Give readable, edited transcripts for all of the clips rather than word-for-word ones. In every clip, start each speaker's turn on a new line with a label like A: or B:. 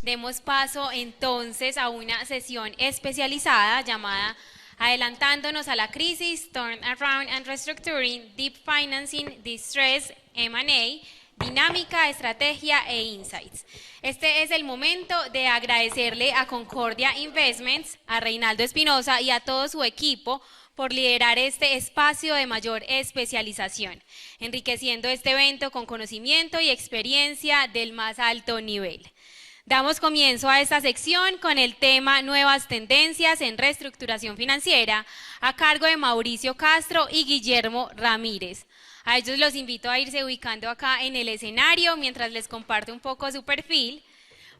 A: Demos paso entonces a una sesión especializada llamada Adelantándonos a la crisis, Turnaround and Restructuring, Deep Financing, Distress, M&A, Dinámica, Estrategia e Insights. Este es el momento de agradecerle a Concordia Investments, a Reinaldo Espinosa y a todo su equipo por liderar este espacio de mayor especialización, enriqueciendo este evento con conocimiento y experiencia del más alto nivel. Damos comienzo a esta sección con el tema Nuevas tendencias en reestructuración financiera a cargo de Mauricio Castro y Guillermo Ramírez. A ellos los invito a irse ubicando acá en el escenario mientras les comparto un poco su perfil.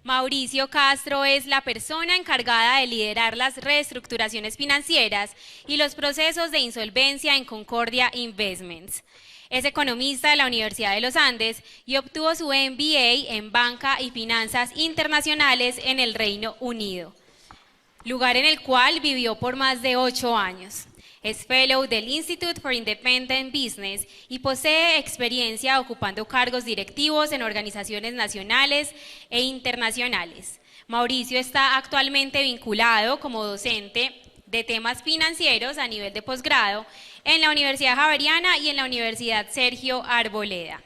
A: Mauricio Castro es la persona encargada de liderar las reestructuraciones financieras y los procesos de insolvencia en Concordia Investments. Es economista de la Universidad de los Andes y obtuvo su MBA en Banca y Finanzas Internacionales en el Reino Unido, lugar en el cual vivió por más de 8 años. Es fellow del Institute for Independent Business y posee experiencia ocupando cargos directivos en organizaciones nacionales e internacionales. Mauricio está actualmente vinculado como docente de temas financieros a nivel de posgrado en la Universidad Javeriana y en la Universidad Sergio Arboleda.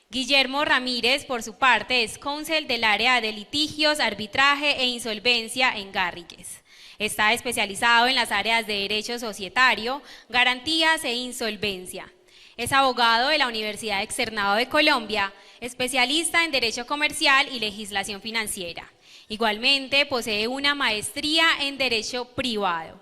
A: Guillermo Ramírez, por su parte, es counsel del área de litigios, arbitraje e insolvencia en Garrigues. Está especializado en las áreas de derecho societario, garantías e insolvencia. Es abogado de la Universidad Externado de Colombia, especialista en derecho comercial y legislación financiera. Igualmente, posee una maestría en derecho privado.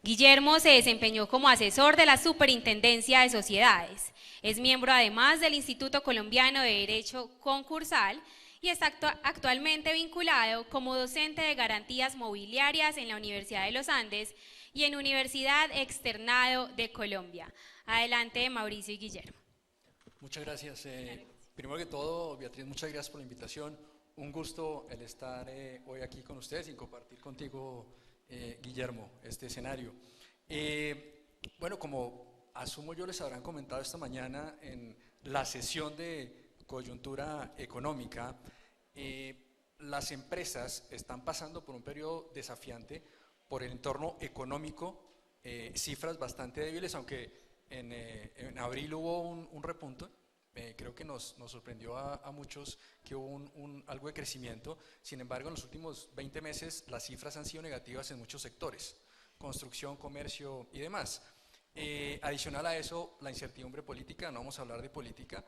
A: Guillermo se desempeñó como asesor de la Superintendencia de Sociedades. Es miembro además del Instituto Colombiano de Derecho Concursal y está actualmente vinculado como docente de garantías mobiliarias en la Universidad de los Andes y en Universidad Externado de Colombia. Adelante, Mauricio y Guillermo.
B: Muchas gracias. Primero que todo, Beatriz, muchas gracias por la invitación. Un gusto el estar hoy aquí con ustedes y compartir contigo, Guillermo, este escenario. Bueno, como asumo yo les habrán comentado esta mañana en la sesión de coyuntura económica, las empresas están pasando por un periodo desafiante por el entorno económico, cifras bastante débiles, aunque en abril hubo un repunte. Creo que nos sorprendió a muchos que hubo algo de crecimiento. Sin embargo, en los últimos 20 meses las cifras han sido negativas en muchos sectores, construcción, comercio y demás. Adicional a eso, la incertidumbre política, no vamos a hablar de política,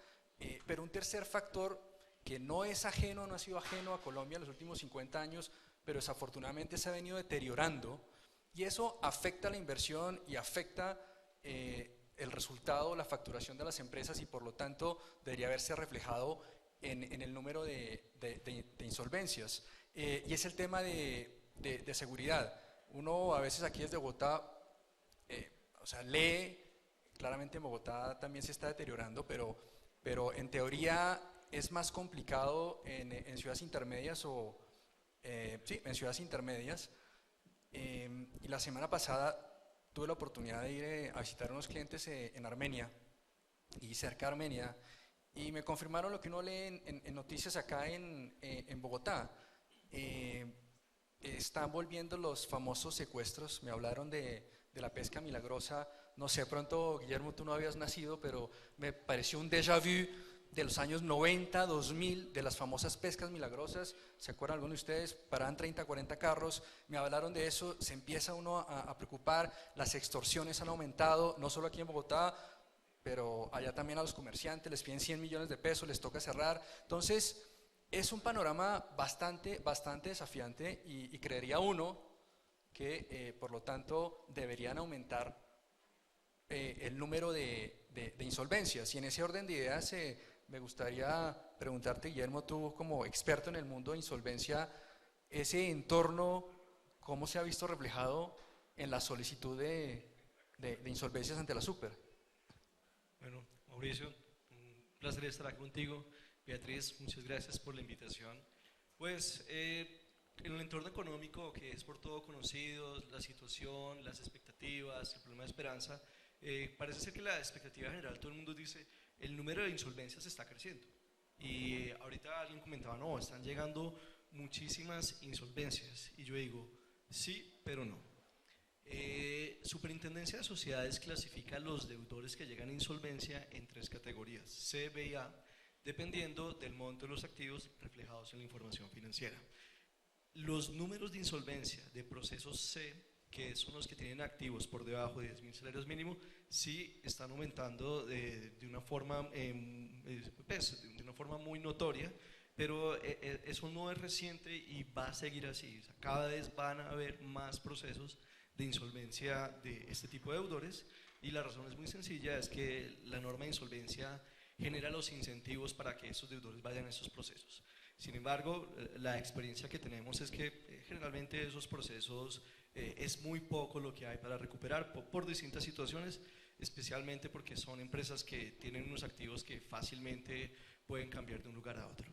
B: pero un tercer factor que no es ajeno, no ha sido ajeno a Colombia en los últimos 50 años, pero desafortunadamente se ha venido deteriorando, y eso afecta la inversión y afecta el resultado, la facturación de las empresas, y por lo tanto debería haberse reflejado en el número de insolvencias. Y es el tema de seguridad. Uno a veces aquí desde Bogotá, lee, claramente en Bogotá también se está deteriorando, pero en teoría es más complicado en ciudades intermedias en ciudades intermedias. Y la semana pasada tuve la oportunidad de ir a visitar a unos clientes en Armenia y cerca de Armenia, y me confirmaron lo que uno lee en noticias acá en Bogotá. Están volviendo los famosos secuestros. Me hablaron de la pesca milagrosa. No sé, pronto, Guillermo, tú no habías nacido, pero me pareció un déjà vu de los años 90, 2000, de las famosas pescas milagrosas. ¿Se acuerdan algunos de ustedes? Paraban 30, 40 carros. Me hablaron de eso. Se empieza uno a preocupar. Las extorsiones han aumentado, no solo aquí en Bogotá, pero allá también a los comerciantes les piden 100 millones de pesos, les toca cerrar. Entonces, es un panorama bastante desafiante, y creería uno que, por lo tanto, deberían aumentar el número de insolvencias. Y en ese orden de ideas, me gustaría preguntarte, Guillermo, tú como experto en el mundo de insolvencia, ese entorno, ¿cómo se ha visto reflejado en la solicitud de insolvencias ante la Super?
C: Bueno, Mauricio, un placer estar aquí contigo. Beatriz, muchas gracias por la invitación. Pues en el entorno económico, que es por todo conocido, la situación, las expectativas, el problema de esperanza, parece ser que la expectativa general, todo el mundo dice, el número de insolvencias está creciendo. Y ahorita alguien comentaba, no, están llegando muchísimas insolvencias. Y yo digo, sí, pero no. Superintendencia de Sociedades clasifica los deudores que llegan a insolvencia en 3 categorías, C, B y A, dependiendo del monto de los activos reflejados en la información financiera. Los números de insolvencia de procesos C, que son los que tienen activos por debajo de 10.000 salarios mínimos, sí están aumentando de una forma muy notoria, pero eso no es reciente y va a seguir así. O sea, cada vez van a haber más procesos de insolvencia de este tipo de deudores, y la razón es muy sencilla, es que la norma de insolvencia genera los incentivos para que estos deudores vayan a estos procesos. Sin embargo, la experiencia que tenemos es que generalmente esos procesos es muy poco lo que hay para recuperar por distintas situaciones, especialmente porque son empresas que tienen unos activos que fácilmente pueden cambiar de un lugar a otro.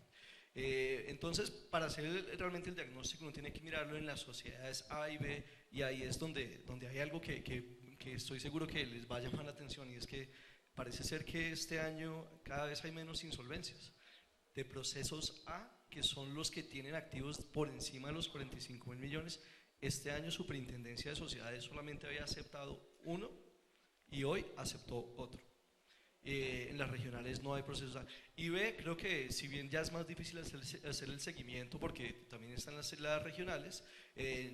C: Entonces, para hacer realmente el diagnóstico uno tiene que mirarlo en las sociedades A y B, y ahí es donde hay algo que estoy seguro que les va a llamar la atención, y es que parece ser que este año cada vez hay menos insolvencias de procesos A, que son los que tienen activos por encima de los 45.000 millones. Este año Superintendencia de Sociedades solamente había aceptado uno y hoy aceptó otro. En las regionales no hay procesos A. Y B, creo que si bien ya es más difícil hacer el seguimiento, porque también están las regionales,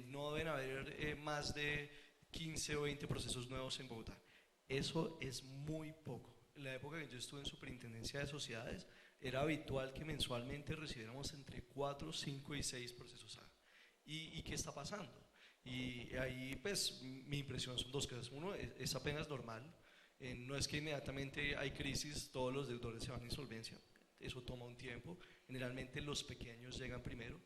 C: no deben haber más de 15 o 20 procesos nuevos en Bogotá. Eso es muy poco. En la época que yo estuve en Superintendencia de Sociedades, era habitual que mensualmente recibiéramos entre 4, 5 y 6 procesos A. ¿Y qué está pasando? Y ahí pues mi impresión son 2 cosas. Uno, es apenas normal. No es que inmediatamente hay crisis, todos los deudores se van a insolvencia. Eso toma un tiempo. Generalmente los pequeños llegan primero.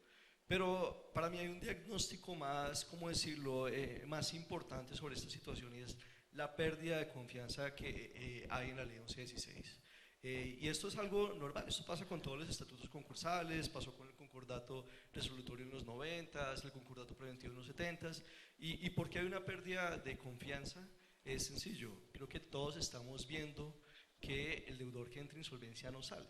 C: Pero para mí hay un diagnóstico más, ¿cómo decirlo?, más importante sobre esta situación, y es la pérdida de confianza que hay en la ley 1116. Y esto es algo normal, esto pasa con todos los estatutos concursales, pasó con el concordato resolutorio en los 90s, el concordato preventivo en los 70s. ¿Y por qué hay una pérdida de confianza? Es sencillo, creo que todos estamos viendo que el deudor que entra en insolvencia no sale,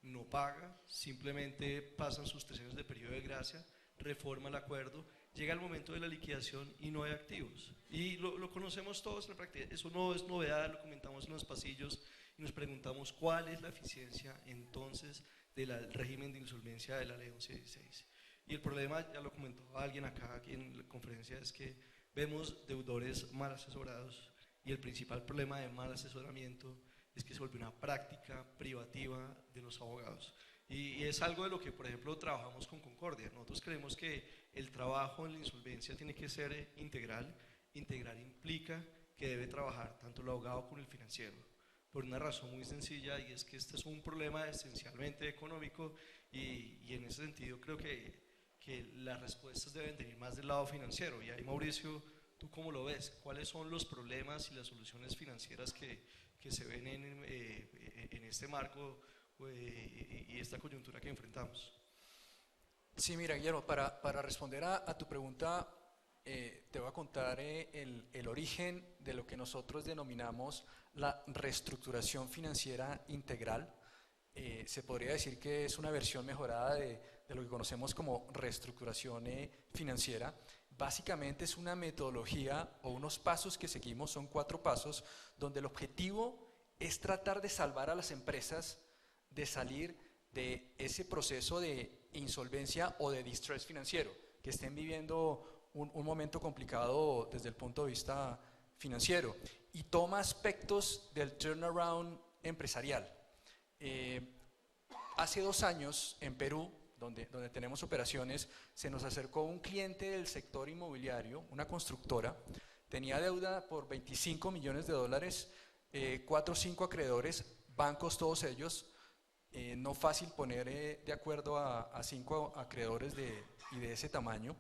C: no paga, simplemente pasan sus 3 años de periodo de gracia, reforma el acuerdo, llega el momento de la liquidación y no hay activos. Y lo conocemos todos en la práctica, eso no es novedad, lo comentamos en los pasillos y nos preguntamos cuál es la eficiencia entonces del régimen de insolvencia de la ley 1116. Y el problema, ya lo comentó alguien acá aquí en la conferencia, es que vemos deudores mal asesorados, y el principal problema de mal asesoramiento es que se vuelve una práctica privativa de los abogados. Y es algo de lo que, por ejemplo, trabajamos con Concordia. Nosotros creemos que el trabajo en la insolvencia tiene que ser integral. Integral implica que debe trabajar tanto el abogado como el financiero, por una razón muy sencilla, y es que este es un problema esencialmente económico, y en ese sentido creo que las respuestas deben venir más del lado financiero. Y ahí, Mauricio, ¿tú cómo lo ves? ¿Cuáles son los problemas y las soluciones financieras que se ven en este marco y esta coyuntura que enfrentamos?
B: Sí, mira, Guillermo, para responder a tu pregunta, te voy a contar el origen de lo que nosotros denominamos la reestructuración financiera integral. Se podría decir que es una versión mejorada de lo que conocemos como reestructuración financiera. Básicamente es una metodología o unos pasos que seguimos, son 4 pasos, donde el objetivo es tratar de salvar a las empresas de salir de ese proceso de insolvencia o de distress financiero, que estén viviendo un momento complicado desde el punto de vista financiero, y toma aspectos del turnaround empresarial. Hace 2 años en Perú, donde tenemos operaciones, se nos acercó un cliente del sector inmobiliario, una constructora, tenía deuda por $25 millones, 4 o 5 acreedores, bancos todos ellos, no fácil poner de acuerdo a 5 acreedores y de ese tamaño,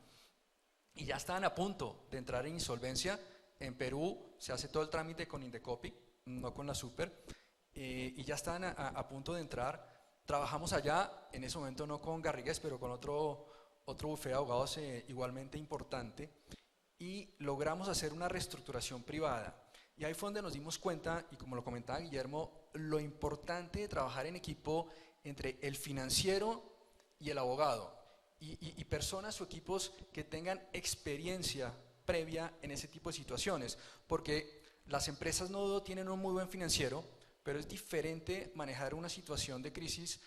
B: y ya estaban a punto de entrar en insolvencia. En Perú se hace todo el trámite con Indecopi, no con la Super, y ya estaban a punto de entrar. Trabajamos allá, en ese momento no con Garrigues, pero con otro bufete de abogados igualmente importante, y logramos hacer una reestructuración privada. Y ahí fue donde nos dimos cuenta, y como lo comentaba Guillermo, lo importante de trabajar en equipo entre el financiero y el abogado. y personas o equipos que tengan experiencia previa en ese tipo de situaciones, porque las empresas no dudo tienen un muy buen financiero, pero es diferente manejar una situación de crisis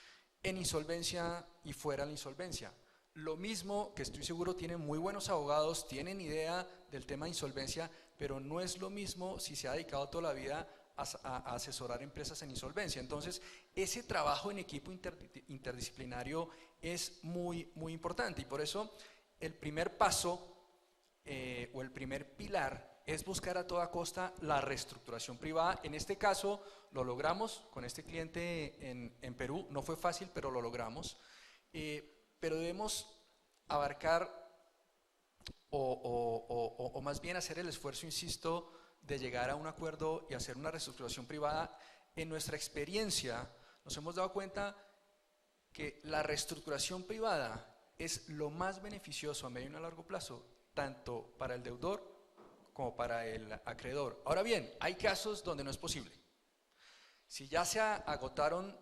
B: en insolvencia y fuera de la insolvencia. Lo mismo que estoy seguro tienen muy buenos abogados, tienen idea del tema de insolvencia, pero no es lo mismo si se ha dedicado toda la vida a asesorar empresas en insolvencia. Entonces, ese trabajo en equipo interdisciplinario es muy, muy importante, y por eso el primer paso o el primer pilar es buscar a toda costa la reestructuración privada. En este caso lo logramos con este cliente en Perú, no fue fácil, pero lo logramos. Pero debemos abarcar o más bien hacer el esfuerzo, insisto, de llegar a un acuerdo y hacer una reestructuración privada. En nuestra experiencia nos hemos dado cuenta que la reestructuración privada es lo más beneficioso a medio y a largo plazo, tanto para el deudor como para el acreedor. Ahora bien, hay casos donde no es posible. Si ya se agotaron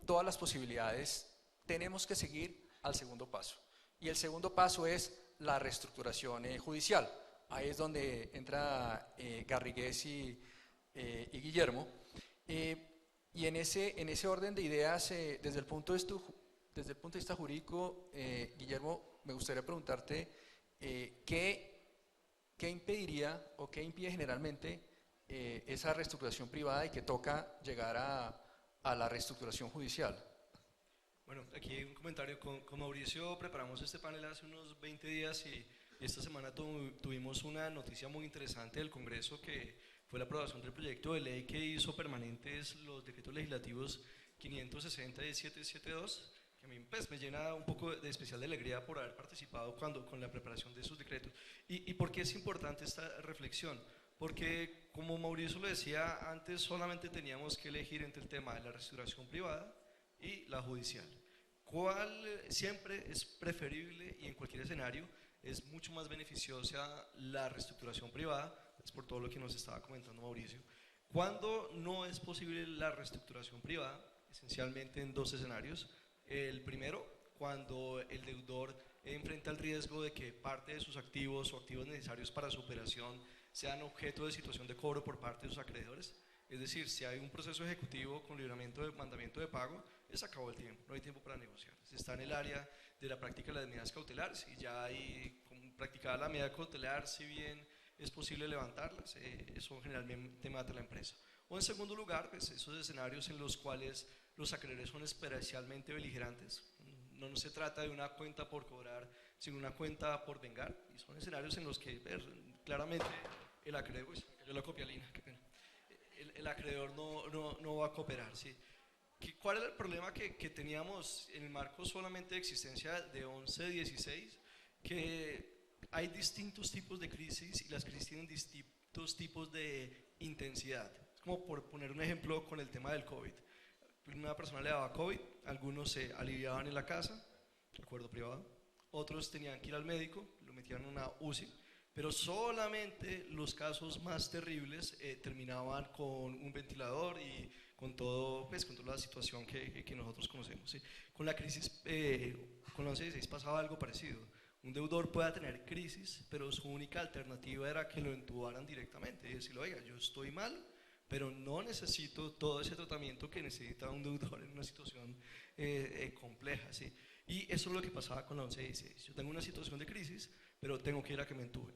B: todas las posibilidades, tenemos que seguir al segundo paso. Y el segundo paso es la reestructuración judicial. Ahí es donde entra Garrigues y Guillermo. Y en ese orden de ideas, desde el punto de vista jurídico, Guillermo, me gustaría preguntarte ¿qué impediría o qué impide generalmente esa reestructuración privada y que toca llegar a la reestructuración judicial?
C: Bueno, aquí un comentario. Con Mauricio preparamos este panel hace unos 20 días y esta semana tuvimos una noticia muy interesante del Congreso, que fue la aprobación del proyecto de ley que hizo permanentes los decretos legislativos 560 y 772, que a mí pues, me llena un poco de especial alegría por haber participado con la preparación de esos decretos. ¿Y por qué es importante esta reflexión? Porque, como Mauricio lo decía, antes solamente teníamos que elegir entre el tema de la reestructuración privada y la judicial. ¿Cuál siempre es preferible y en cualquier escenario es mucho más beneficiosa la reestructuración privada? Es por todo lo que nos estaba comentando Mauricio. ¿Cuándo no es posible la reestructuración privada? Esencialmente en dos escenarios. El primero, cuando el deudor enfrenta el riesgo de que parte de sus activos o activos necesarios para su operación sean objeto de situación de cobro por parte de sus acreedores. Es decir, si hay un proceso ejecutivo con libramiento de mandamiento de pago, se acabó el tiempo, no hay tiempo para negociar. Se está en el área de la práctica de las medidas cautelares y ya hay practicada la medida cautelar, si bien es posible levantarlas, eso generalmente mata a la empresa. O en segundo lugar, pues esos escenarios en los cuales los acreedores son especialmente beligerantes. No se trata de una cuenta por cobrar, sino una cuenta por vengar. Y son escenarios en los que claramente el acreedor, uy, se me cayó la copialina, qué pena. El acreedor no va a cooperar, ¿sí? ¿Cuál era el problema que teníamos en el marco solamente de existencia de 11-16? Que hay distintos tipos de crisis y las crisis tienen distintos tipos de intensidad. Es como por poner un ejemplo con el tema del COVID. Una persona le daba COVID, algunos se aliviaban en la casa, acuerdo privado, otros tenían que ir al médico, lo metían en una UCI, pero solamente los casos más terribles terminaban con un ventilador y con todo, pues, con toda la situación que nosotros conocemos, ¿sí? Con la crisis, con la 11-16 pasaba algo parecido. Un deudor puede tener crisis, pero su única alternativa era que lo entubaran directamente y decirle, oiga, yo estoy mal, pero no necesito todo ese tratamiento que necesita un deudor en una situación compleja, ¿sí? Y eso es lo que pasaba con la 11-16. Yo tengo una situación de crisis, pero tengo que ir a que me entuben.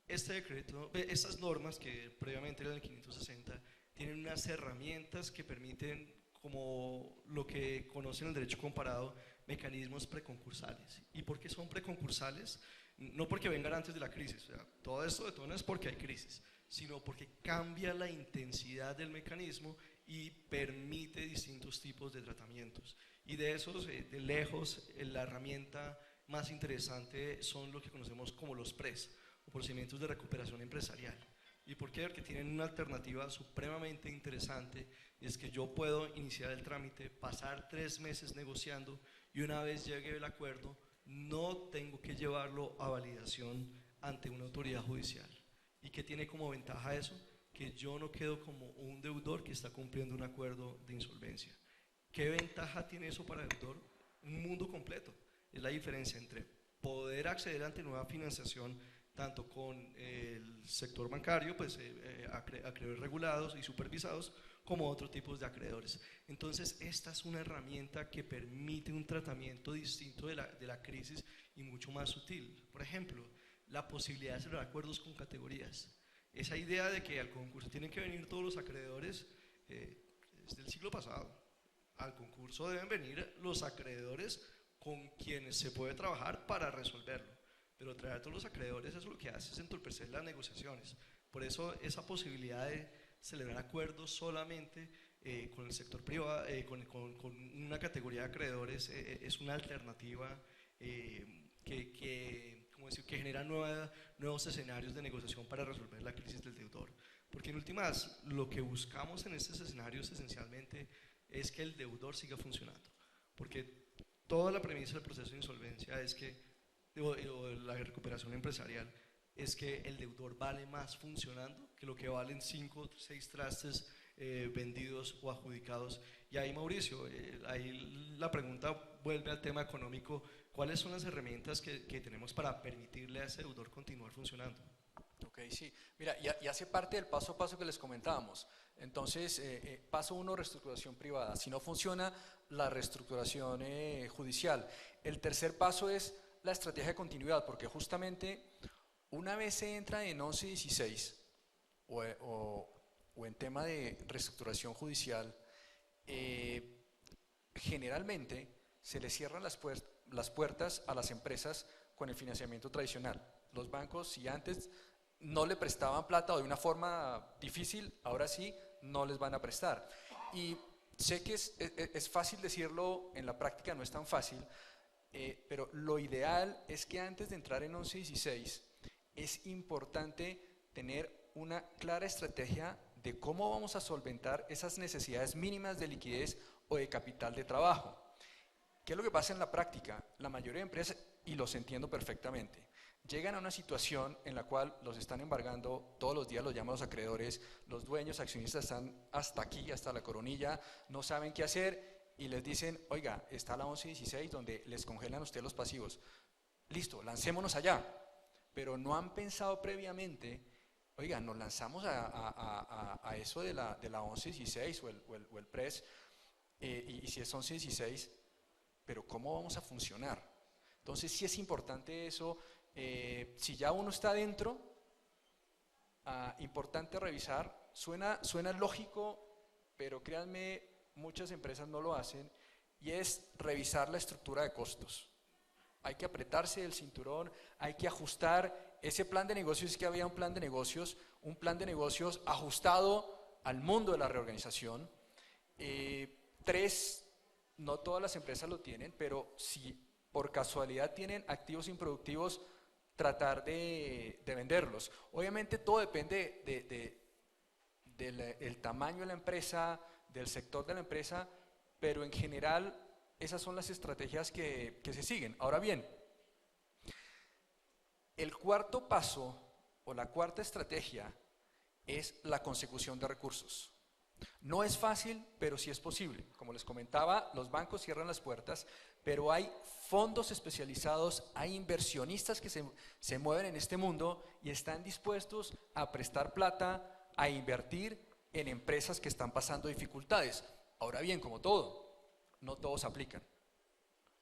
C: Este decreto, estas normas que previamente eran el 560, tienen unas herramientas que permiten, como lo que conocen el derecho comparado, mecanismos preconcursales. ¿Y por qué son preconcursales? No porque vengan antes de la crisis, o sea, todo esto de todo no es porque hay crisis, sino porque cambia la intensidad del mecanismo y permite distintos tipos de tratamientos. Y de esos, de lejos, la herramienta más interesante son lo que conocemos como los PRES, o procedimientos de recuperación empresarial. ¿Y por qué? Porque tienen una alternativa supremamente interesante, y es que yo puedo iniciar el trámite, pasar 3 meses negociando, y una vez llegue el acuerdo, no tengo que llevarlo a validación ante una autoridad judicial. ¿Y qué tiene como ventaja eso? Que yo no quedo como un deudor que está cumpliendo un acuerdo de insolvencia. ¿Qué ventaja tiene eso para el deudor? Un mundo completo. es la diferencia entre poder acceder ante nueva financiación, tanto con el sector bancario, pues acreedores regulados y supervisados, como otros tipos de acreedores. Entonces, esta es una herramienta que permite un tratamiento distinto de la crisis y mucho más sutil. Por ejemplo, la posibilidad de celebrar acuerdos con categorías. Esa idea de que al concurso tienen que venir todos los acreedores es del siglo pasado. Al concurso deben venir los acreedores con quienes se puede trabajar para resolverlo. Pero traer a todos los acreedores, eso lo que hace es entorpecer las negociaciones. Por eso esa posibilidad de celebrar acuerdos solamente con el sector privado, con una categoría de acreedores, es una alternativa ¿cómo decir?, que genera nuevos escenarios de negociación para resolver la crisis del deudor. Porque en últimas, lo que buscamos en estos escenarios esencialmente es que el deudor siga funcionando. Porque toda la premisa del proceso de insolvencia es que, o la recuperación empresarial, es que el deudor vale más funcionando que lo que valen 5 o 6 trastes vendidos o adjudicados. Y ahí, Mauricio, ahí la pregunta vuelve al tema económico: ¿cuáles son las herramientas que tenemos para permitirle a ese deudor continuar funcionando?
B: Ok, sí. Mira, y hace parte del paso a paso que les comentábamos. Entonces, paso 1, reestructuración privada. Si no funciona, la reestructuración judicial. El tercer paso es la estrategia de continuidad, porque justamente una vez se entra en 11-16 o en tema de reestructuración judicial, generalmente se le cierran las puertas a las empresas con el financiamiento tradicional. Los bancos, si antes no le prestaban plata o de una forma difícil, ahora sí no les van a prestar. Y sé que es fácil decirlo, en la práctica no es tan fácil, pero lo ideal es que antes de entrar en 11-16 es importante tener una clara estrategia de cómo vamos a solventar esas necesidades mínimas de liquidez o de capital de trabajo. ¿Qué es lo que pasa en la práctica? La mayoría de empresas, y los entiendo perfectamente, llegan a una situación en la cual los están embargando todos los días, los llaman los acreedores, los dueños, accionistas están hasta aquí, hasta la coronilla, no saben qué hacer y les dicen: oiga, está la 11-16 donde les congelan a ustedes los pasivos. Listo, lancémonos allá. Pero no han pensado previamente: oiga, nos lanzamos a eso de la 11-16 o el PRES, y si es 11-16, pero ¿cómo vamos a funcionar? Entonces sí es importante eso. Si ya uno está adentro, importante revisar. Suena lógico, pero créanme, muchas empresas no lo hacen, y es revisar la estructura de costos. Hay que apretarse el cinturón, hay que ajustar ese plan de negocios. Es que había un plan de negocios ajustado al mundo de la reorganización. 3, no todas las empresas lo tienen, pero si por casualidad tienen activos improductivos, tratar de venderlos. Obviamente todo depende del tamaño de la empresa, del sector de la empresa, pero en general esas son las estrategias que se siguen. Ahora bien, el cuarto paso o la cuarta estrategia es la consecución de recursos. No es fácil, pero sí es posible. Como les comentaba, los bancos cierran las puertas, pero hay fondos especializados, hay inversionistas que se mueven en este mundo y están dispuestos a prestar plata, a invertir en empresas que están pasando dificultades. Ahora bien, como todo, no todos aplican.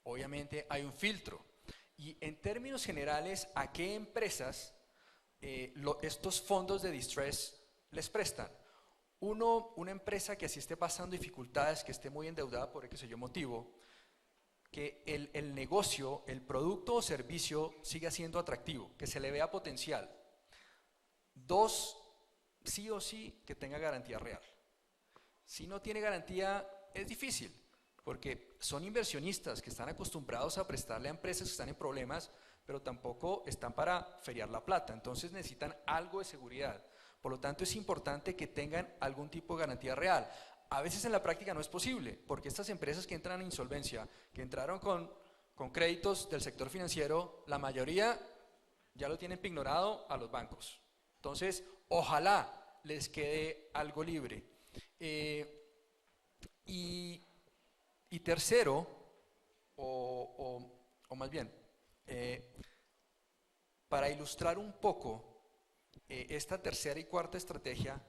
B: Obviamente hay un filtro. Y en términos generales, ¿a qué empresas estos fondos de distress les prestan? Una empresa que así esté pasando dificultades, que esté muy endeudada por qué sé yo motivo, que el negocio, el producto o servicio siga siendo atractivo, que se le vea potencial. 2, sí o sí que tenga garantía real. Si no tiene garantía, es difícil, porque son inversionistas que están acostumbrados a prestarle a empresas que están en problemas, pero tampoco están para feriar la plata, entonces necesitan algo de seguridad. Por lo tanto, es importante que tengan algún tipo de garantía real. A veces en la práctica no es posible, porque estas empresas que entran en insolvencia, que entraron con créditos del sector financiero, la mayoría ya lo tienen pignorado a los bancos. Entonces, ojalá les quede algo libre. Y tercero, o o más bien, para ilustrar un poco esta tercera y cuarta estrategia,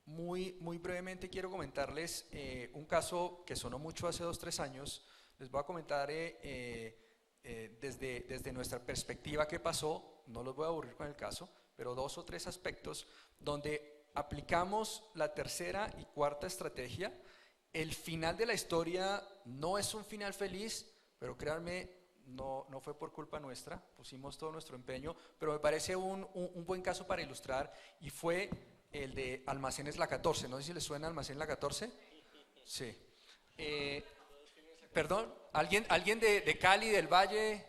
B: muy brevemente quiero comentarles un caso que sonó mucho hace 2 o 3 años. Les voy a comentar desde nuestra perspectiva qué pasó. No los voy a aburrir con el caso, pero 2 o 3 aspectos donde aplicamos la tercera y cuarta estrategia. El final de la historia no es un final feliz, pero créanme, no fue por culpa nuestra, pusimos todo nuestro empeño, pero me parece un buen caso para ilustrar, y fue el de Almacenes La 14. No sé si les suena Almacenes La 14. Sí. Perdón, ¿alguien de Cali, del Valle?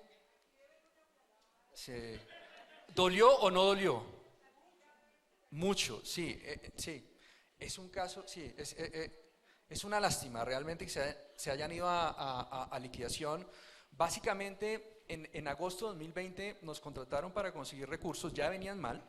B: Sí. ¿Dolió o no dolió? Mucho, sí, sí. Es un caso, sí, es una lástima realmente que se hayan ido a liquidación. Básicamente, en agosto de 2020 nos contrataron para conseguir recursos, ya venían mal.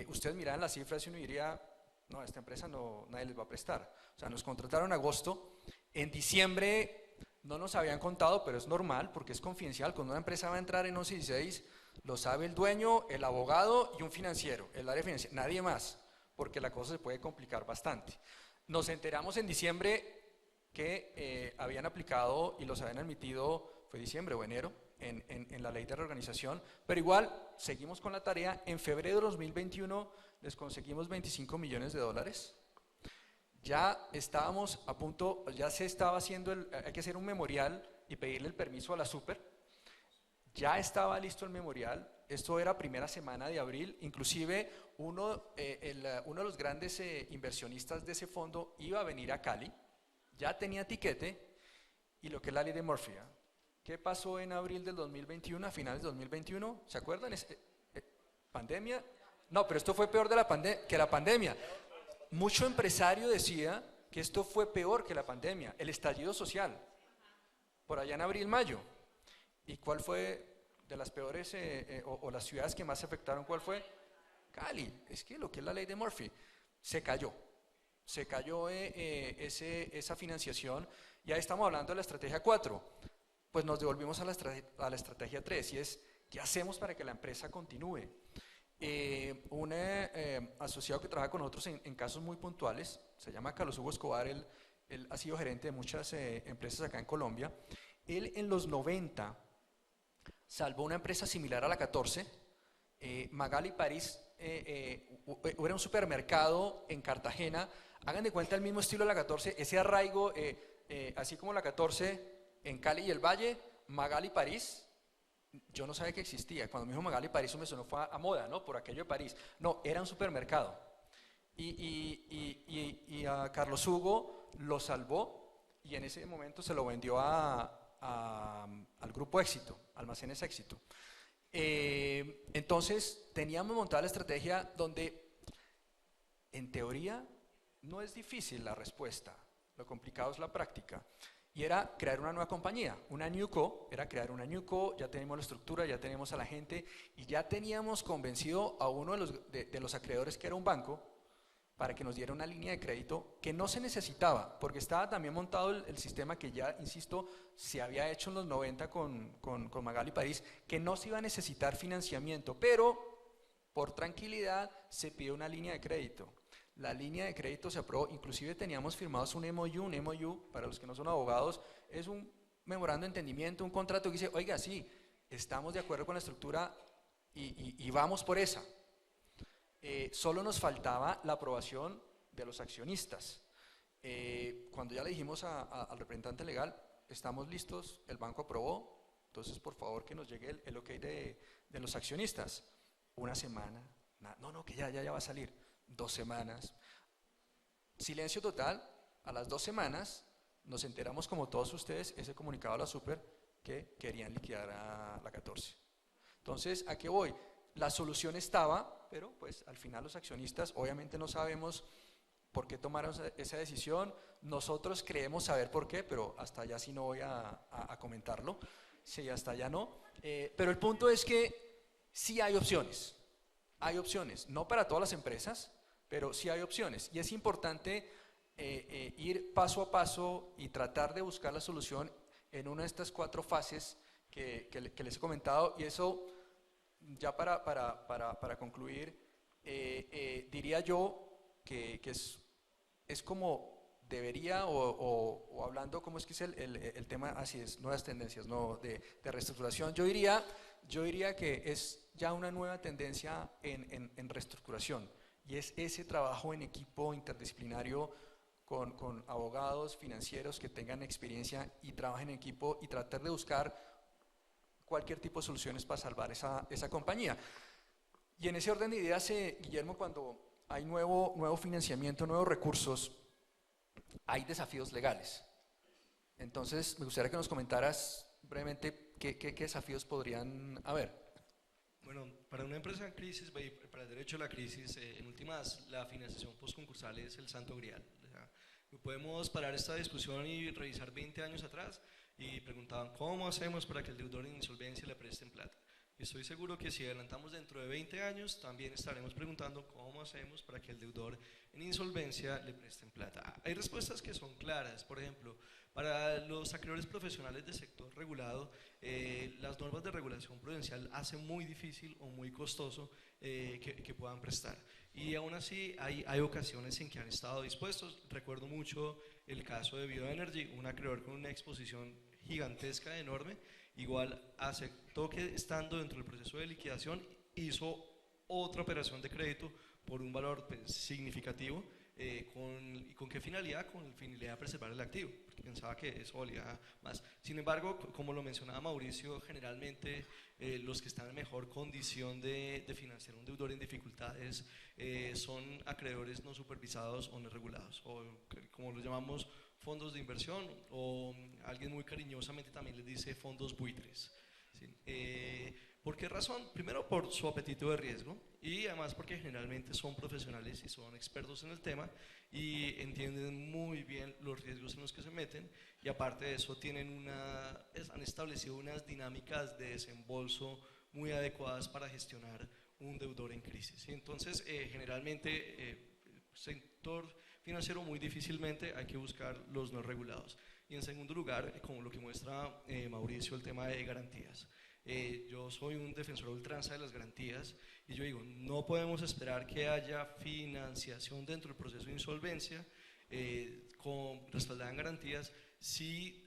B: Ustedes miran las cifras y uno diría, no, a esta empresa nadie les va a prestar. O sea, nos contrataron en agosto. En diciembre no nos habían contado, pero es normal porque es confidencial. Cuando una empresa va a entrar en 1116, lo sabe el dueño, el abogado y un financiero, el área financiera, nadie más, porque la cosa se puede complicar bastante. Nos enteramos en diciembre que habían aplicado y los habían admitido, fue diciembre o enero, en la ley de reorganización, pero igual seguimos con la tarea. En febrero de 2021 les conseguimos $25 millones. Ya estábamos a punto, ya se estaba haciendo, hay que hacer un memorial y pedirle el permiso a la Super. Ya estaba listo el memorial, esto era primera semana de abril, inclusive uno de los grandes inversionistas de ese fondo iba a venir a Cali, ya tenía tiquete, y lo que es la ley de Murphy. ¿Qué pasó en abril del 2021, a finales de 2021? ¿Se acuerdan? ¿Pandemia? No, pero esto fue peor que la pandemia. Mucho empresario decía que esto fue peor que la pandemia, el estallido social, por allá en abril, mayo. ¿Y cuál fue de las peores o las ciudades que más se afectaron? ¿Cuál fue? Cali. Es que lo que es la ley de Murphy se cayó esa financiación, y ahí estamos hablando de la estrategia 4. Pues nos devolvimos a la estrategia 3, y es, ¿qué hacemos para que la empresa continúe? Un asociado que trabaja con nosotros en casos muy puntuales, se llama Carlos Hugo Escobar, él ha sido gerente de muchas empresas acá en Colombia. Él en los 90 salvó una empresa similar a la 14, Magali París, era un supermercado en Cartagena. Hagan de cuenta el mismo estilo de la 14, ese arraigo, así como la 14 en Cali y el Valle, Magali París. Yo no sabía que existía. Cuando me dijo Magali París, me sonó, fue a moda, ¿no? Por aquello de París. No, era un supermercado. Y a Carlos Hugo lo salvó, y en ese momento se lo vendió al Grupo Éxito, Almacenes Éxito. Entonces, teníamos montada la estrategia donde, en teoría, no es difícil la respuesta. Lo complicado es la práctica. Y era crear una nueva compañía, una NewCo, era crear una NewCo. Ya tenemos la estructura, ya tenemos a la gente, y ya teníamos convencido a uno de los acreedores, que era un banco, para que nos diera una línea de crédito que no se necesitaba, porque estaba también montado el sistema que ya, insisto, se había hecho en los 90 con Magali París, que no se iba a necesitar financiamiento, pero por tranquilidad se pidió una línea de crédito. La línea de crédito se aprobó, inclusive teníamos firmados un MOU, para los que no son abogados, es un memorando de entendimiento, un contrato que dice, oiga, sí, estamos de acuerdo con la estructura y vamos por esa. Solo nos faltaba la aprobación de los accionistas. Cuando ya le dijimos al representante legal, estamos listos, el banco aprobó, entonces por favor que nos llegue el ok de los accionistas. Una semana, no, que ya va a salir. 2 semanas, silencio total. A las 2 semanas nos enteramos, como todos ustedes, ese comunicado a la Super, que querían liquidar a la 14. Entonces, ¿a qué voy? La solución estaba, pero pues al final los accionistas obviamente no sabemos por qué tomaron esa decisión. Nosotros creemos saber por qué, pero hasta allá sí no voy a comentarlo. Sí, hasta allá no. Pero el punto es que sí hay opciones. Hay opciones, no para todas las empresas, pero sí hay opciones. Y es importante ir paso a paso y tratar de buscar la solución en una de estas 4 fases que les he comentado, y eso ya para concluir, diría yo que es como debería, o hablando cómo es que es el tema, así es, nuevas tendencias, ¿no? de reestructuración, yo diría que es ya una nueva tendencia en reestructuración, y es ese trabajo en equipo interdisciplinario con abogados financieros que tengan experiencia y trabajen en equipo y tratar de buscar cualquier tipo de soluciones para salvar esa compañía. Y en ese orden de ideas, Guillermo, cuando hay nuevo financiamiento, nuevos recursos, hay desafíos legales. Entonces, me gustaría que nos comentaras brevemente qué desafíos podrían haber.
C: Bueno, para una empresa en crisis, para el derecho a la crisis, en últimas, la financiación postconcursal es el santo grial. O sea, podemos parar esta discusión y revisar 20 años atrás y preguntaban, ¿cómo hacemos para que el deudor en insolvencia le presten plata? Y estoy seguro que si adelantamos dentro de 20 años, también estaremos preguntando cómo hacemos para que el deudor en insolvencia le presten plata. Hay respuestas que son claras. Por ejemplo, para los acreedores profesionales del sector regulado, las normas de regulación prudencial hacen muy difícil o muy costoso que puedan prestar. Y aún así hay ocasiones en que han estado dispuestos. Recuerdo mucho el caso de Bioenergy, un acreedor con una exposición gigantesca, enorme, igual aceptó que estando dentro del proceso de liquidación hizo otra operación de crédito por un valor pues, significativo. ¿Con qué finalidad? Con la finalidad de preservar el activo, porque pensaba que eso valía más. Sin embargo, como lo mencionaba Mauricio, generalmente los que están en mejor condición de financiar un deudor en dificultades son acreedores no supervisados o no regulados, o como lo llamamos fondos de inversión, o alguien muy cariñosamente también les dice fondos buitres. ¿Sí? ¿Por qué razón? Primero por su apetito de riesgo y además porque generalmente son profesionales y son expertos en el tema y entienden muy bien los riesgos en los que se meten, y aparte de eso han establecido unas dinámicas de desembolso muy adecuadas para gestionar un deudor en crisis. Y entonces generalmente sector financiero muy difícilmente hay que buscar los no regulados. Y en segundo lugar, como lo que muestra Mauricio, el tema de garantías. Yo soy un defensor a ultranza de las garantías y yo digo, no podemos esperar que haya financiación dentro del proceso de insolvencia respaldada en garantías si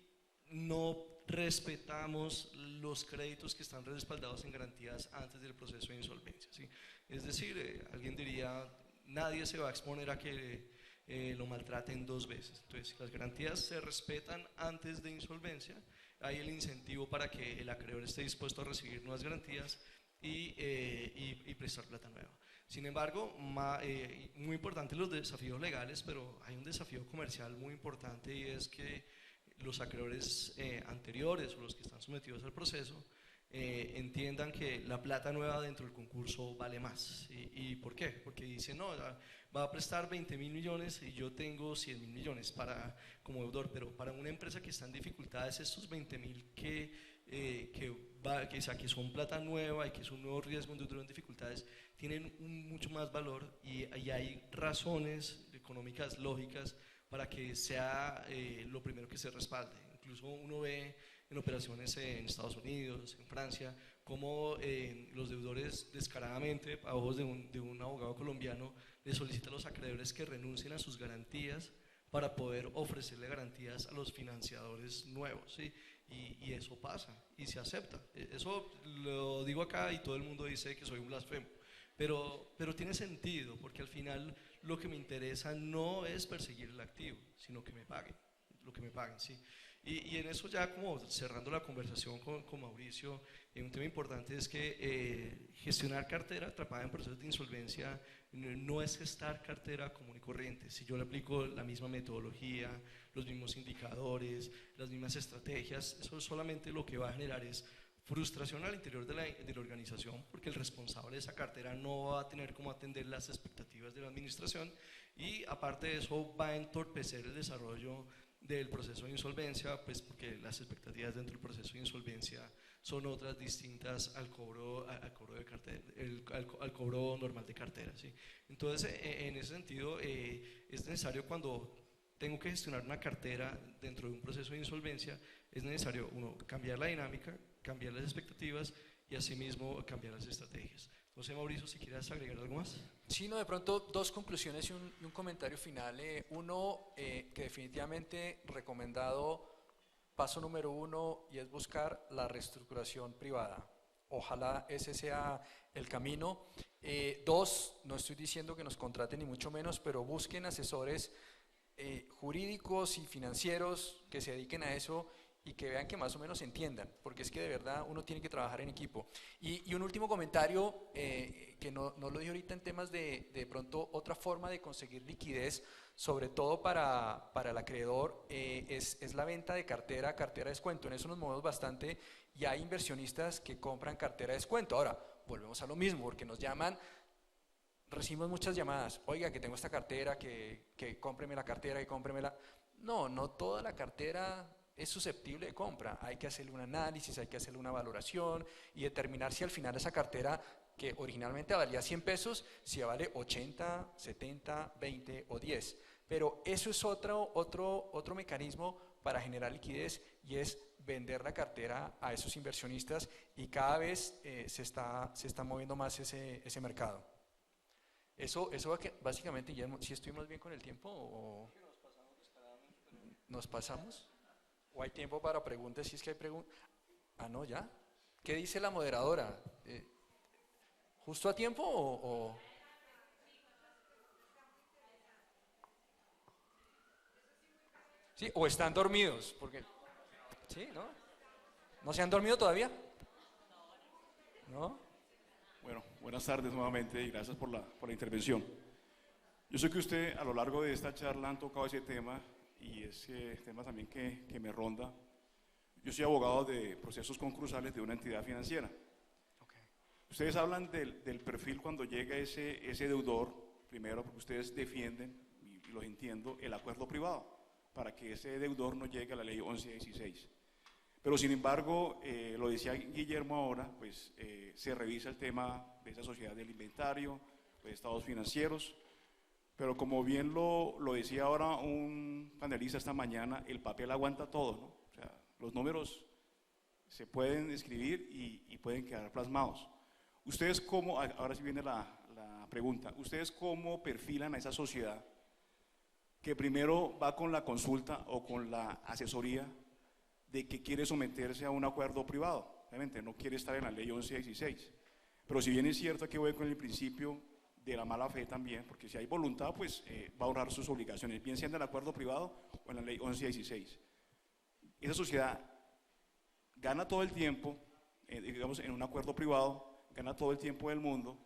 C: no respetamos los créditos que están respaldados en garantías antes del proceso de insolvencia, ¿sí? Es decir, alguien diría, nadie se va a exponer a que lo maltraten dos veces. Entonces, si las garantías se respetan antes de insolvencia, hay el incentivo para que el acreedor esté dispuesto a recibir nuevas garantías y prestar plata nueva. Sin embargo, muy importantes los desafíos legales, pero hay un desafío comercial muy importante, y es que los acreedores anteriores o los que están sometidos al proceso entiendan que la plata nueva dentro del concurso vale más. ¿Y por qué? Porque dicen, no, va a prestar 20.000 millones y yo tengo 100.000 millones como deudor, pero para una empresa que está en dificultades, estos 20.000 que son plata nueva y que es un nuevo riesgo, un deudor en dificultades, tienen mucho más valor, y hay razones económicas lógicas para que sea lo primero que se respalde. Incluso uno ve en operaciones en Estados Unidos, en Francia, cómo los deudores descaradamente, a ojos de un abogado colombiano, le solicitan a los acreedores que renuncien a sus garantías para poder ofrecerle garantías a los financiadores nuevos, ¿sí? Y eso pasa y se acepta. Eso lo digo acá y todo el mundo dice que soy un blasfemo, pero tiene sentido, porque al final lo que me interesa no es perseguir el activo, sino que me paguen, lo que me paguen, ¿sí? Y en eso, ya como cerrando la conversación con Mauricio, un tema importante es que gestionar cartera atrapada en procesos de insolvencia no es gestar cartera común y corriente. Si yo le aplico la misma metodología, los mismos indicadores, las mismas estrategias, eso solamente lo que va a generar es frustración al interior de la organización, porque el responsable de esa cartera no va a tener cómo atender las expectativas de la administración, y aparte de eso va a entorpecer el desarrollo del proceso de insolvencia, pues porque las expectativas dentro del proceso de insolvencia son otras distintas al cobro de cartera, al cobro normal de cartera, ¿sí? Entonces, en ese sentido, es necesario, cuando tengo que gestionar una cartera dentro de un proceso de insolvencia, es necesario, uno, cambiar la dinámica, cambiar las expectativas y asimismo cambiar las estrategias. No sé, Mauricio, si quieres agregar algo más.
B: Sí, no, de pronto dos conclusiones y un comentario final. Uno, que definitivamente recomendado, paso número uno, y es buscar la reestructuración privada. Ojalá ese sea el camino. Dos, no estoy diciendo que nos contraten ni mucho menos, pero busquen asesores jurídicos y financieros que se dediquen a eso y que vean que más o menos entiendan, porque es que de verdad uno tiene que trabajar en equipo. Y un último comentario, que no lo dije ahorita en temas de pronto otra forma de conseguir liquidez, sobre todo para el acreedor, es la venta de cartera de descuento. En eso nos movemos bastante y hay inversionistas que compran cartera de descuento. Ahora, volvemos a lo mismo, porque nos llaman, recibimos muchas llamadas, oiga, que tengo esta cartera, que cómpreme la cartera, que cómpremela. No toda la cartera es susceptible de compra, hay que hacerle un análisis, hay que hacerle una valoración y determinar si al final esa cartera, que originalmente valía 100 pesos, si vale 80, 70, 20 o 10. Pero eso es otro mecanismo para generar liquidez, y es vender la cartera a esos inversionistas, y cada vez se está moviendo más ese mercado. Eso básicamente, Guillermo, ¿si estuvimos bien con el tiempo o nos pasamos? ¿O hay tiempo para preguntas? Si es que hay preguntas. Ah, no, ya. ¿Qué dice la moderadora? ¿Justo a tiempo o...? Sí, o están dormidos, porque... Sí, ¿no? ¿No se han dormido todavía? ¿No?
D: Bueno, buenas tardes nuevamente y gracias por la intervención. Yo sé que usted a lo largo de esta charla han tocado ese tema y ese tema también que me ronda. Yo soy abogado de procesos concursales de una entidad financiera.
B: Okay.
D: Ustedes hablan del perfil cuando llega ese deudor, primero porque ustedes defienden, y los entiendo, el acuerdo privado, para que ese deudor no llegue a la ley 1116. Pero sin embargo, lo decía Guillermo ahora, pues se revisa el tema de esa sociedad del inventario, de estados financieros, pero como bien lo decía ahora un panelista esta mañana, el papel aguanta todo, ¿no? O sea, los números se pueden escribir y pueden quedar plasmados. Ustedes cómo, ahora sí viene la pregunta, ¿ustedes cómo perfilan a esa sociedad que primero va con la consulta o con la asesoría de que quiere someterse a un acuerdo privado? Obviamente no quiere estar en la ley 1116, pero si bien es cierto que voy con el principio de la mala fe también, porque si hay voluntad, pues va a honrar sus obligaciones, bien sea en el acuerdo privado o en la ley 1116. Esa sociedad gana todo el tiempo, digamos en un acuerdo privado, gana todo el tiempo del mundo,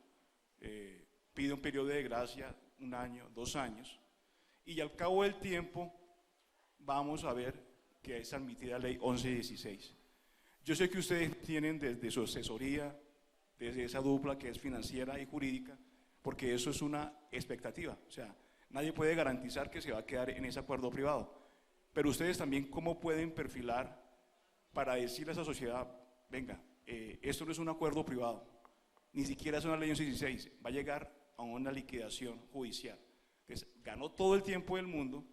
D: pide un periodo de gracia, 1 año, 2 años, y al cabo del tiempo vamos a ver que es admitida la ley 1116. Yo sé que ustedes tienen desde su asesoría, desde esa dupla que es financiera y jurídica, porque eso es una expectativa, o sea, nadie puede garantizar que se va a quedar en ese acuerdo privado, pero ustedes también cómo pueden perfilar para decirle a esa sociedad, venga, esto no es un acuerdo privado, ni siquiera es una ley 1116, va a llegar a una liquidación judicial. Entonces, ganó todo el tiempo del mundo,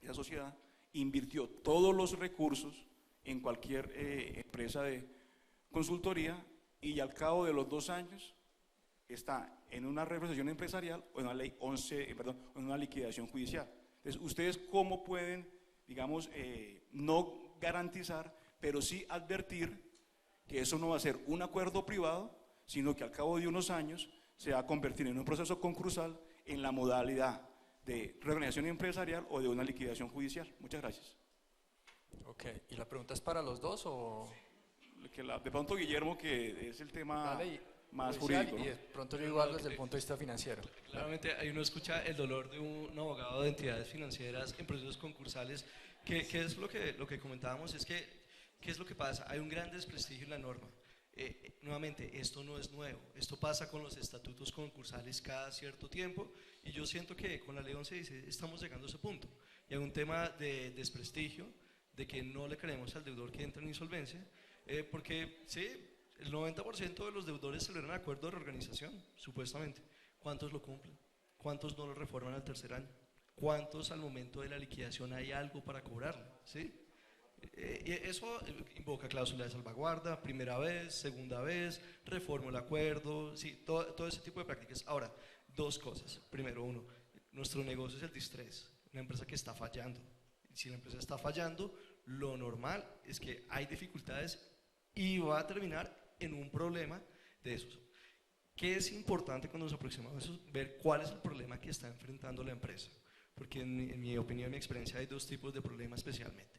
D: esa sociedad invirtió todos los recursos en cualquier empresa de consultoría y al cabo de los 2 años está en una representación empresarial o en una ley en una liquidación judicial. Entonces, ¿ustedes cómo pueden, digamos, no garantizar, pero sí advertir que eso no va a ser un acuerdo privado, sino que al cabo de unos años se va a convertir en un proceso concursal en la modalidad de reorganización empresarial o de una liquidación judicial? Muchas gracias.
B: Ok, ¿y la pregunta es para los dos o...?
D: De pronto Guillermo, que es el tema más
B: judicial,
D: jurídico, ¿no?
B: Y de pronto yo igual desde el punto de vista financiero.
C: Claramente ahí uno escucha el dolor de un abogado de entidades financieras en procesos concursales, que es lo que comentábamos, es que ¿qué es lo que pasa? Hay un gran desprestigio en la norma. Nuevamente, esto no es nuevo, esto pasa con los estatutos concursales cada cierto tiempo, y yo siento que con la ley 1116 estamos llegando a ese punto, y hay un tema de desprestigio, de que no le creemos al deudor que entra en insolvencia, porque sí, el 90% de los deudores celebran acuerdo de reorganización, supuestamente. ¿Cuántos lo cumplen? ¿Cuántos no lo reforman al tercer año? ¿Cuántos al momento de la liquidación hay algo para cobrarlo? ¿Sí? Y eso invoca cláusula de salvaguarda, primera vez, segunda vez, reforma el acuerdo, sí, todo ese tipo de prácticas. Ahora, dos cosas. Primero, uno, nuestro negocio es el distrés, una empresa que está fallando. Si la empresa está fallando, lo normal es que hay dificultades y va a terminar en un problema de esos. ¿Qué es importante cuando nos aproximamos a eso? Ver cuál es el problema que está enfrentando la empresa. Porque en mi opinión, en mi experiencia, hay dos tipos de problemas especialmente.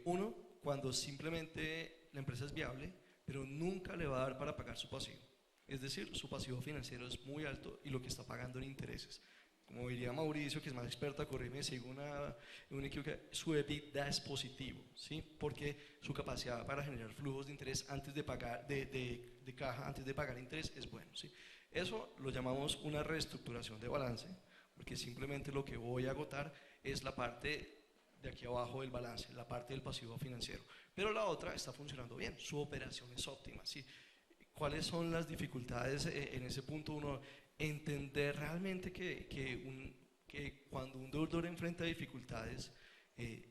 C: Uno, cuando simplemente la empresa es viable, pero nunca le va a dar para pagar su pasivo. Es decir, su pasivo financiero es muy alto y lo que está pagando en intereses. Como diría Mauricio, que es más experta, corríme, sigo un equipo su EBITDA es positivo, ¿sí? Porque su capacidad para generar flujos de interés antes de pagar, de caja, antes de pagar interés, es bueno, ¿sí? Eso lo llamamos una reestructuración de balance, porque simplemente lo que voy a agotar es la parte de aquí abajo del balance, la parte del pasivo financiero. Pero la otra está funcionando bien, su operación es óptima, ¿sí? ¿Cuáles son las dificultades en ese punto? Uno, entender realmente que cuando un deudor enfrenta dificultades,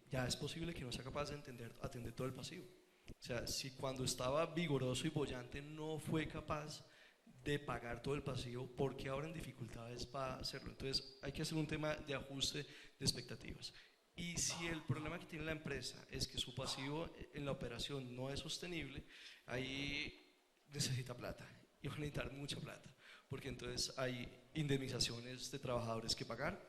C: ya es posible que no sea capaz de atender todo el pasivo. O sea, si cuando estaba vigoroso y boyante no fue capaz de pagar todo el pasivo, ¿por qué ahora en dificultades va a hacerlo? Entonces hay que hacer un tema de ajuste de expectativas. Y si el problema que tiene la empresa es que su pasivo en la operación no es sostenible, ahí necesita plata y van a necesitar mucha plata, porque entonces hay indemnizaciones de trabajadores que pagar,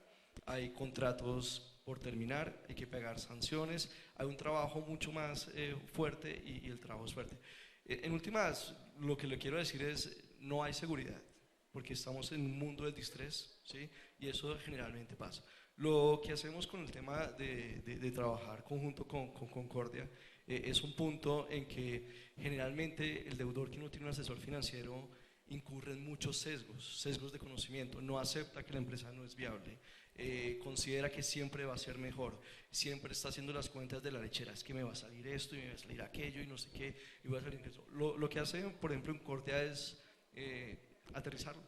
C: hay contratos por terminar, hay que pagar sanciones, hay un trabajo mucho más fuerte y el trabajo es fuerte. En últimas, lo que le quiero decir es, no hay seguridad, porque estamos en un mundo del distrés, ¿sí? Y eso generalmente pasa. Lo que hacemos con el tema de trabajar conjunto con Concordia es un punto en que generalmente el deudor que no tiene un asesor financiero incurre en muchos sesgos de conocimiento, no acepta que la empresa no es viable, considera que siempre va a ser mejor, siempre está haciendo las cuentas de la lechera, es que me va a salir esto y me va a salir aquello y no sé qué, y voy a salir eso. Lo que hace, por ejemplo, en Concordia es aterrizarlo,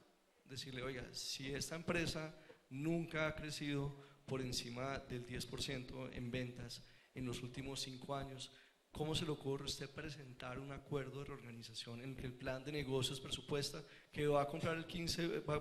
C: decirle, oiga, si esta empresa nunca ha crecido por encima del 10% en ventas en los últimos 5 años, ¿cómo se le ocurre a usted presentar un acuerdo de reorganización en el que el plan de negocios presupuesta que va a comprar el 15, va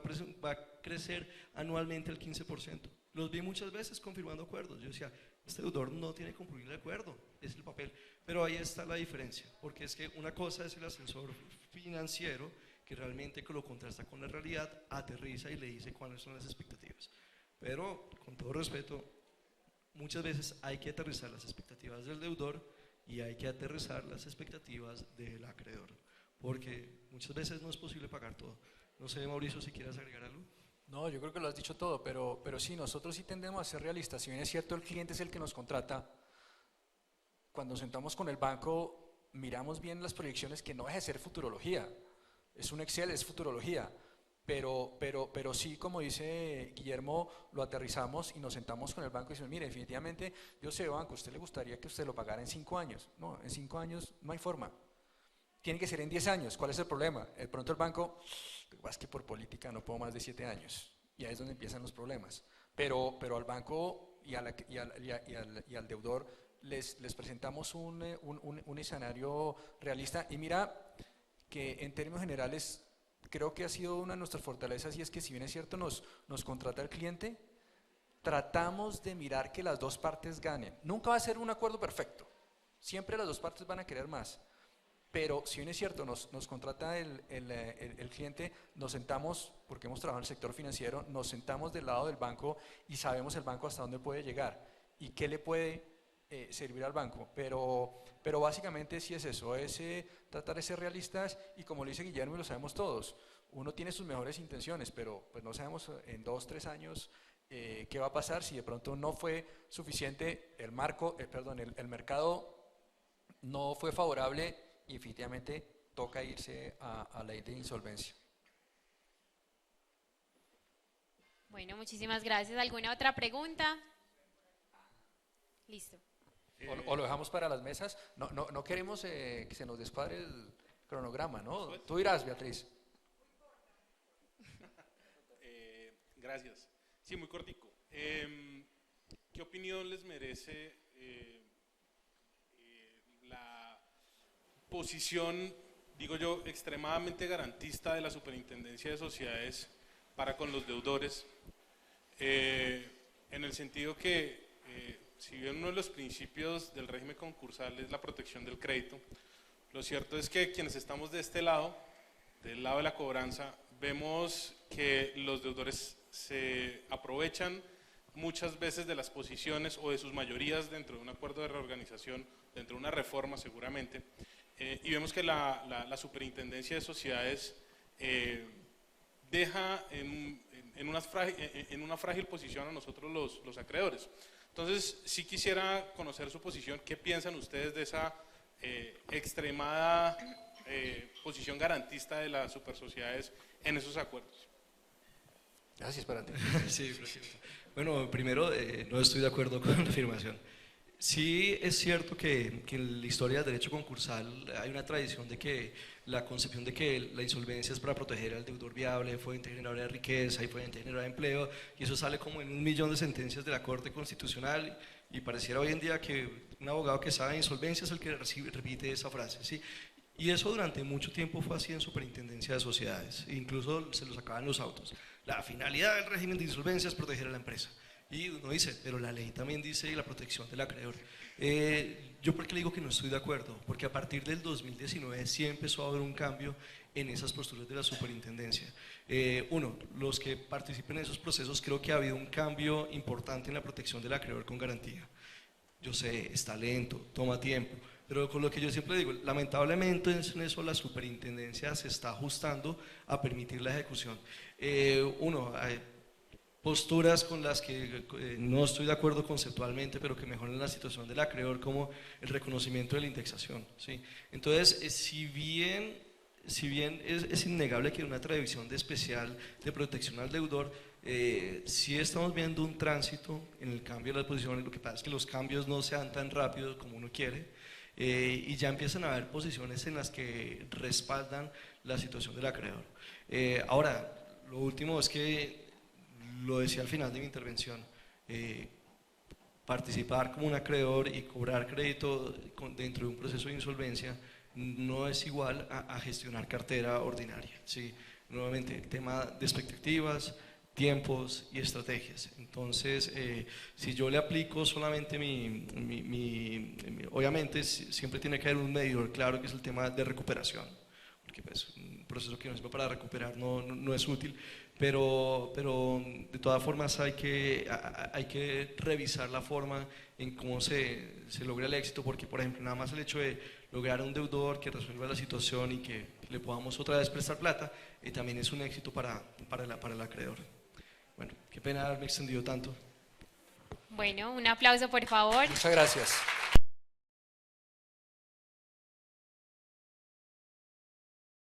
C: a crecer anualmente el 15%? Los vi muchas veces confirmando acuerdos. Yo decía, este deudor no tiene que cumplir el acuerdo, es el papel. Pero ahí está la diferencia, porque es que una cosa es el asesor financiero que realmente lo contrasta con la realidad, aterriza y le dice cuáles son las expectativas. Pero, con todo respeto, muchas veces hay que aterrizar las expectativas del deudor y hay que aterrizar las expectativas del acreedor, porque muchas veces no es posible pagar todo. No sé, Mauricio, si quieres agregar algo.
B: No, yo creo que lo has dicho todo, pero sí, nosotros sí tendemos a ser realistas. Si bien es cierto, el cliente es el que nos contrata, cuando nos sentamos con el banco, miramos bien las proyecciones, que no deja de ser futurología. Es un Excel, es futurología. Pero sí, como dice Guillermo, lo aterrizamos y nos sentamos con el banco y decimos, mire, definitivamente, yo sé, banco, ¿a usted le gustaría que usted lo pagara en 5 años? No, en 5 años no hay forma. Tiene que ser en 10 años. ¿Cuál es el problema? De pronto el banco, lo que pasa es que por política no puedo más de 7 años. Y ahí es donde empiezan los problemas. Pero al banco y al deudor les presentamos un escenario realista. Y mira que en términos generales creo que ha sido una de nuestras fortalezas, y es que si bien es cierto nos contrata el cliente, tratamos de mirar que las dos partes ganen. Nunca va a ser un acuerdo perfecto, siempre las dos partes van a querer más, pero si bien es cierto nos contrata el cliente, nos sentamos, porque hemos trabajado en el sector financiero, nos sentamos del lado del banco y sabemos el banco hasta dónde puede llegar y qué le puede servir al banco, pero básicamente sí es eso, es tratar de ser realistas, y como lo dice Guillermo y lo sabemos todos, uno tiene sus mejores intenciones, pero pues no sabemos en 2, 3 años qué va a pasar si de pronto no fue suficiente el mercado no fue favorable y definitivamente toca irse a ley de insolvencia.
A: Bueno, muchísimas gracias. ¿Alguna otra pregunta? Listo.
B: O lo dejamos para las mesas. No queremos que se nos descuadre el cronograma, ¿no? Tú dirás, Beatriz.
E: Gracias. Sí, muy cortico. ¿Qué opinión les merece posición, digo yo, extremadamente garantista de la Superintendencia de Sociedades para con los deudores, en el sentido que, si bien uno de los principios del régimen concursal es la protección del crédito, lo cierto es que quienes estamos de este lado, del lado de la cobranza, vemos que los deudores se aprovechan muchas veces de las posiciones o de sus mayorías dentro de un acuerdo de reorganización, dentro de una reforma seguramente, y vemos que la Superintendencia de Sociedades deja en una frágil posición a nosotros los acreedores. Entonces, sí quisiera conocer su posición, ¿qué piensan ustedes de esa extremada posición garantista de las supersociedades en esos acuerdos?
B: Gracias, para ti.
C: Sí, presidente. Bueno, primero, no estoy de acuerdo con la afirmación. Sí es cierto que en la historia del derecho concursal hay una tradición de que la concepción de que la insolvencia es para proteger al deudor viable, fuente generadora de riqueza y fuente generadora de empleo, y eso sale como en 1.000.000 de sentencias de la Corte Constitucional, y pareciera hoy en día que un abogado que sabe de insolvencia es el que repite esa frase, ¿sí? Y eso durante mucho tiempo fue así en Superintendencia de Sociedades, incluso se lo sacaban los autos. La finalidad del régimen de insolvencia es proteger a la empresa. Y uno dice, pero la ley también dice la protección del acreedor. Yo por qué le digo que no estoy de acuerdo, porque a partir del 2019 sí empezó a haber un cambio en esas posturas de la superintendencia. Los que participen en esos procesos, creo que ha habido un cambio importante en la protección del acreedor con garantía. Yo sé, está lento, toma tiempo, pero con lo que yo siempre digo, lamentablemente en eso la superintendencia se está ajustando a permitir la ejecución. Hay posturas con las que no estoy de acuerdo conceptualmente, pero que mejoran la situación del acreedor, como el reconocimiento de la indexación, ¿sí? Entonces, si bien es innegable que una tradición de especial de protección al deudor, sí estamos viendo un tránsito en el cambio de las posiciones. Lo que pasa es que los cambios no sean tan rápidos como uno quiere, y ya empiezan a haber posiciones en las que respaldan la situación del acreedor. Ahora, lo último es que, lo decía al final de mi intervención, participar como un acreedor y cobrar crédito dentro de un proceso de insolvencia no es igual a gestionar cartera ordinaria, ¿sí? Nuevamente, el tema de expectativas, tiempos y estrategias. Entonces, si yo le aplico solamente obviamente siempre tiene que haber un medidor claro, que es el tema de recuperación, porque pues, un proceso que no sirve para recuperar no es útil, pero de todas formas hay que revisar la forma en cómo se logra el éxito, porque por ejemplo nada más el hecho de lograr un deudor que resuelva la situación y que le podamos otra vez prestar plata, también es un éxito para el acreedor. Bueno, qué pena haberme extendido tanto.
A: Bueno, un aplauso por favor.
B: Muchas gracias.